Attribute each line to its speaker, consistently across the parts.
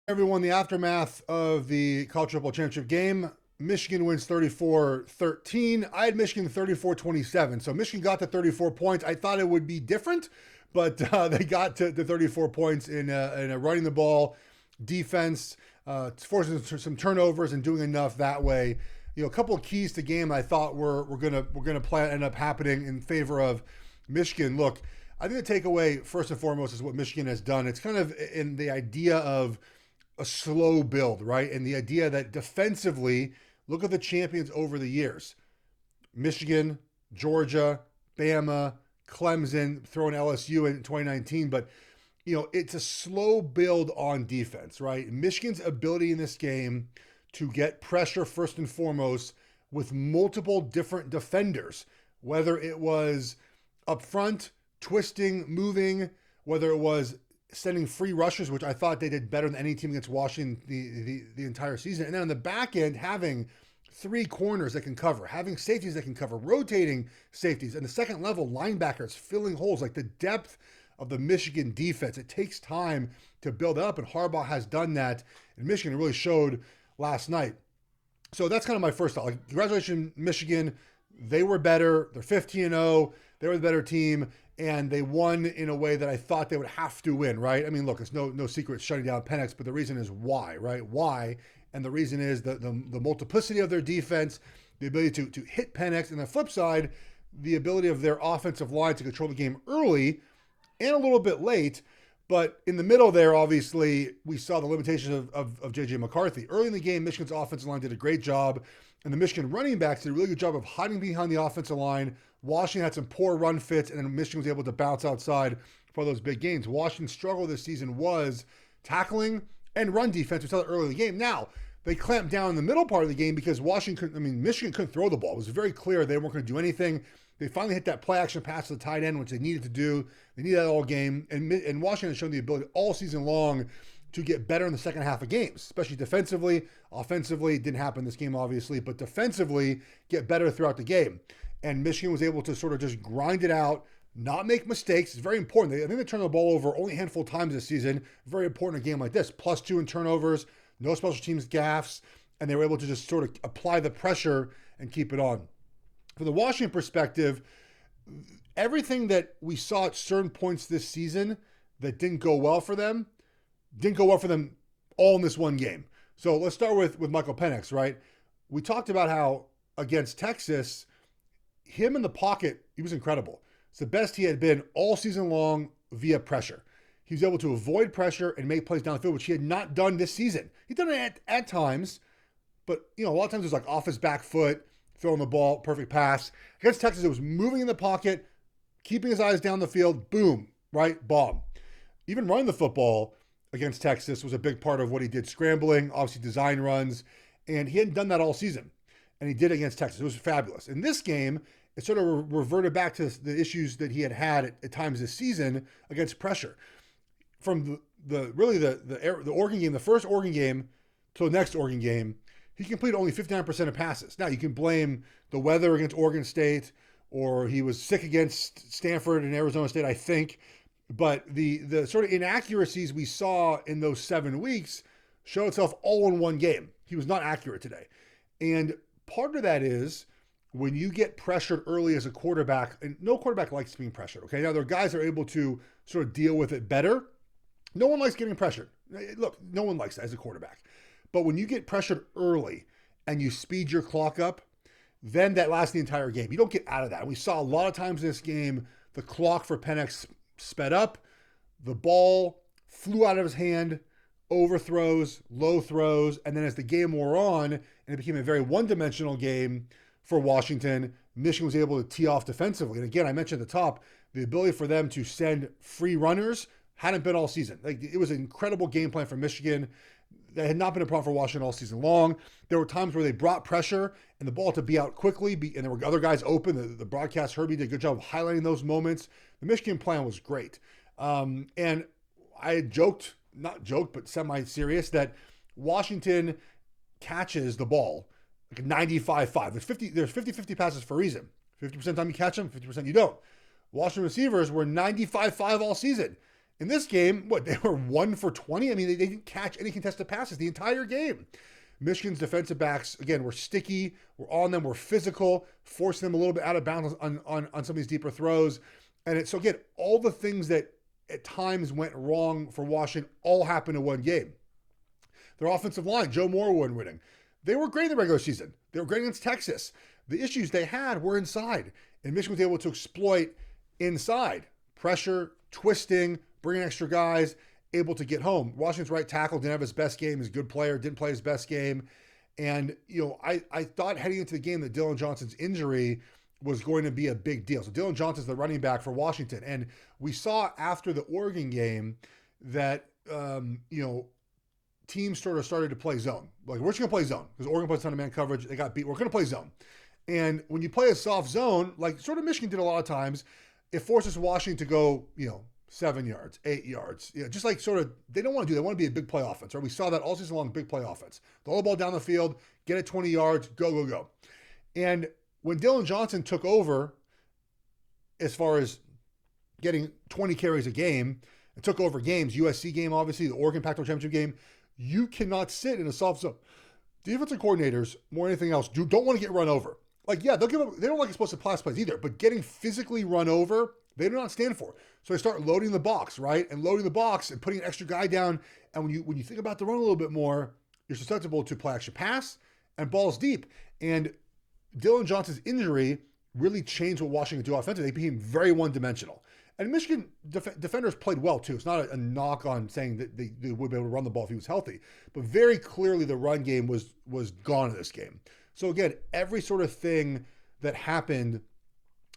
Speaker 1: Everyone, the aftermath of the college football championship game, Michigan wins 34-13. I had Michigan 34-27. So Michigan got to 34 points. I thought it would be different, but they got to 34 points in a running the ball defense, forcing some turnovers and doing enough that way. A couple of keys to game I thought were gonna play end up happening in favor of Michigan. Look, I think the takeaway first and foremost is what Michigan has done. It's kind of in the idea of a slow build, right? And the idea that defensively, look at the champions over the years: Michigan, Georgia, Bama, Clemson, throwing LSU in 2019. But, it's a slow build on defense, right? Michigan's ability in this game to get pressure first and foremost with multiple different defenders, whether it was up front, twisting, moving, whether it was sending free rushers, which I thought they did better than any team against Washington the entire season. And then on the back end, having three corners that can cover, having safeties that can cover, rotating safeties, and the second level linebackers filling holes, like the depth of the Michigan defense. It takes time to build up, and Harbaugh has done that. And Michigan really showed last night. So that's kind of my first thought. Like, congratulations, Michigan. They were better. They're 15-0. They were the better team, and they won in a way that I thought they would have to win, right? I mean, look, it's no secret shutting down Penix, but the reason is why, right? Why? And the reason is the multiplicity of their defense, the ability to hit Penix, and the flip side, the ability of their offensive line to control the game early and a little bit late. But in the middle there, obviously, we saw the limitations of J.J. McCarthy. Early in the game, Michigan's offensive line did a great job, and the Michigan running backs did a really good job of hiding behind the offensive line. Washington had some poor run fits, and then Michigan was able to bounce outside for those big gains. Washington's struggle this season was tackling and run defense. We saw that early in the game. Now, they clamped down in the middle part of the game because Michigan couldn't throw the ball. It was very clear they weren't going to do anything. They finally hit that play action pass to the tight end, which they needed to do. They needed that all game. And Washington has shown the ability all season long to get better in the second half of games, especially defensively. Offensively, it didn't happen this game, obviously, but defensively, get better throughout the game. And Michigan was able to sort of just grind it out, not make mistakes. It's very important. I think they turned the ball over only a handful of times this season. Very important in a game like this. +2 in turnovers, no special teams gaffes, and they were able to just sort of apply the pressure and keep it on. From the Washington perspective, everything that we saw at certain points this season that didn't go well for them all in this one game. So let's start with Michael Penix, right? We talked about how against Texas, him in the pocket, he was incredible. It's the best he had been all season long via pressure. He was able to avoid pressure and make plays down the field, which he had not done this season. He'd done it at times, but a lot of times it was like off his back foot, throwing the ball, perfect pass. Against Texas, it was moving in the pocket, keeping his eyes down the field, boom, right, bomb. Even running the football against Texas was a big part of what he did, scrambling, obviously design runs, and he hadn't done that all season, and he did it against Texas. It was fabulous. In this game, it sort of reverted back to the issues that he had at times this season against pressure. From the Oregon game, the first Oregon game to the next Oregon game, he completed only 59% of passes. Now, you can blame the weather against Oregon State, or he was sick against Stanford and Arizona State, I think. But the sort of inaccuracies we saw in those 7 weeks showed itself all in one game. He was not accurate today. And part of that is when you get pressured early as a quarterback, and no quarterback likes being pressured, okay? Now, there are guys that are able to sort of deal with it better. No one likes getting pressured. Look, no one likes that as a quarterback. But when you get pressured early and you speed your clock up, then that lasts the entire game. You don't get out of that. We saw a lot of times in this game, the clock for Penix sped up, the ball flew out of his hand, overthrows, low throws, and then as the game wore on, and it became a very one-dimensional game for Washington, Michigan was able to tee off defensively. And again, I mentioned at the top, the ability for them to send free runners hadn't been all season. It was an incredible game plan for Michigan. That had not been a problem for Washington all season long. There were times where they brought pressure and the ball to be out quickly, and there were other guys open. The broadcast, Herbie, did a good job of highlighting those moments. The Michigan plan was great. And I had but semi-serious, that Washington catches the ball like 95-5. There's 50-50 passes for a reason. 50% of the time you catch them, 50% you don't. Washington receivers were 95-5 all season. In this game, what, they were 1 for 20? I mean, they didn't catch any contested passes the entire game. Michigan's defensive backs, again, were sticky. We're on them. We're physical, forcing them a little bit out of bounds on some of these deeper throws. And so, again, all the things that at times went wrong for Washington all happened in one game. Their offensive line, Joe Moore wasn't winning. They were great in the regular season. They were great against Texas. The issues they had were inside. And Michigan was able to exploit inside. Pressure, twisting, bringing extra guys, able to get home. Washington's right tackle didn't have his best game. He's a good player, didn't play his best game. And, I thought heading into the game that Dillon Johnson's injury was going to be a big deal. So Dillon Johnson's the running back for Washington. And we saw after the Oregon game that, teams sort of started to play zone. Like, we're just going to play zone because Oregon plays a ton of man coverage. They got beat. We're going to play zone. And when you play a soft zone, like sort of Michigan did a lot of times, it forces Washington to go, 7 yards, 8 yards. Just like sort of, they don't want to do that. They want to be a big play offense, right? We saw that all season long, big play offense. Throw the ball down the field, get it 20 yards, go, go, go. And when Dillon Johnson took over, as far as getting 20 carries a game, and took over games, USC game, obviously, the Oregon Pac-12 Championship game, you cannot sit in a soft zone. Defensive coordinators, more than anything else, don't want to get run over. Like, yeah, they don't like explosive pass plays either, but getting physically run over, they do not stand for. So they start loading the box, right? And loading the box and putting an extra guy down. And when you think about the run a little bit more, you're susceptible to play action pass and balls deep. And Dillon Johnson's injury really changed what Washington do offensively. They became very one-dimensional. And Michigan defenders played well, too. It's not a knock on saying that they would be able to run the ball if he was healthy. But very clearly the run game was gone in this game. So, again, every sort of thing that happened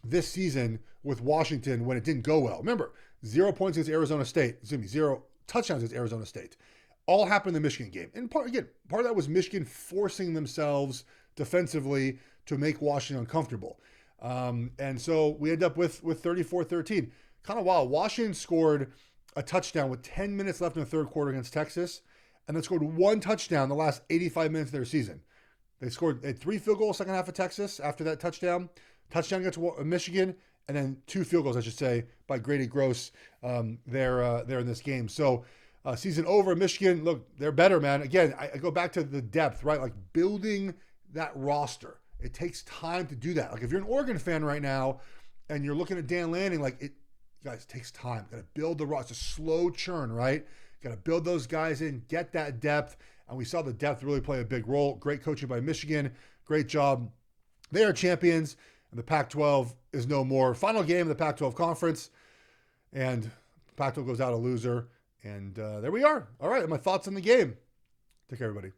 Speaker 1: this season with Washington when it didn't go well. Remember, 0 points against Arizona State. 0 touchdowns against Arizona State. All happened in the Michigan game. And part of that was Michigan forcing themselves defensively to make Washington uncomfortable. And so we end up with 34-13. Kind of wild. Washington scored a touchdown with 10 minutes left in the third quarter against Texas, and then scored one touchdown in the last 85 minutes of their season. They had 3 field goals second half of Texas after that touchdown. Touchdown against Michigan, and then 2 field goals, I should say, by Grady Gross there in this game. So season over, Michigan, look, they're better, man. Again, I go back to the depth, right? Like building that roster. It takes time to do that. Like if you're an Oregon fan right now and you're looking at Dan Lanning, guys, it takes time. Got to build the roster. It's a slow churn, right? Got to build those guys in, get that depth. And we saw the depth really play a big role. Great coaching by Michigan. Great job. They are champions, and the Pac-12 is no more. Final game of the Pac-12 conference, and Pac-12 goes out a loser. And there we are. All right, my thoughts on the game. Take care, everybody.